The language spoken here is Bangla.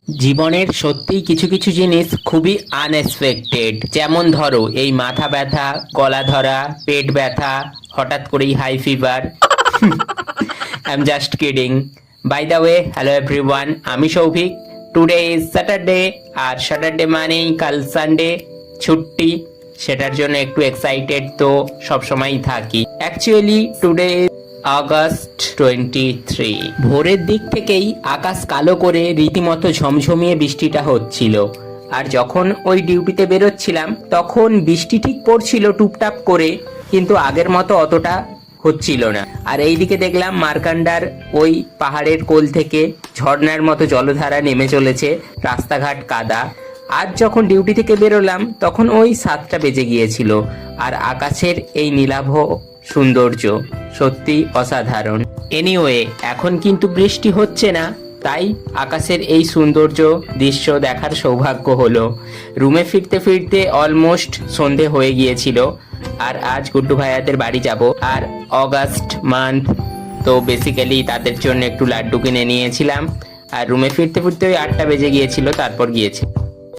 জীবনের সত্যিই কিছু কিছু জিনিস খুবই আনএক্সপেক্টেড। যেমন ধরো এই মাথা ব্যথা, গলা ধরা, পেট ব্যথা, হঠাৎ করেই high fever. I am just kidding. By the way, hello everyone, আমি সৌভিক। টুডে ইজ স্যাটারডে, আর স্যাটারডে মানেই কাল সানডে, ছুটি। সেটার জন্য একটু এক্সাইটেড তো সবসময়ই থাকি। Actually today August 23। ভোরের দিক থেকেই আকাশ কালো করে রীতিমতো ঝমঝমিয়ে বৃষ্টিটা হচ্ছিল। আর যখন ওই ডিউটিতে বেরোচ্ছিলাম তখন বৃষ্টি ঠিক পড়ছিল টুপটাপ করে, কিন্তু আগের মতো অতটা হচ্ছিল না। আর এইদিকে দেখলাম মার্কান্ডার ওই পাহাড়ের কোল থেকে ঝর্ণার মতো জলধারা নেমে চলেছে, রাস্তাঘাট কাদা। আজ যখন ডিউটি থেকে বেরোলাম তখন ওই 7টা বেজে গিয়েছিল, আর আকাশের এই নীলাভ সৌন্দর্য সত্যি অসাধারণ। এনিওয়ে, এখন কিন্তু বৃষ্টি হচ্ছে না, তাই আকাশের এই সৌন্দর্য দৃশ্য দেখার সৌভাগ্য হলো। রুমে ফিরতে ফিরতে অলমোস্ট সন্ধে হয়ে গিয়েছিল। আর আজ গুড্ডু ভাইয়াদের বাড়ি যাব, আর অগাস্ট মান্থ, তো বেসিক্যালি তাদের জন্য একটু লাড্ডু কিনে নিয়েছিলাম। আর রুমে ফিরতে ফিরতে ওই 8টা বেজে গিয়েছিল, তারপর গিয়েছি।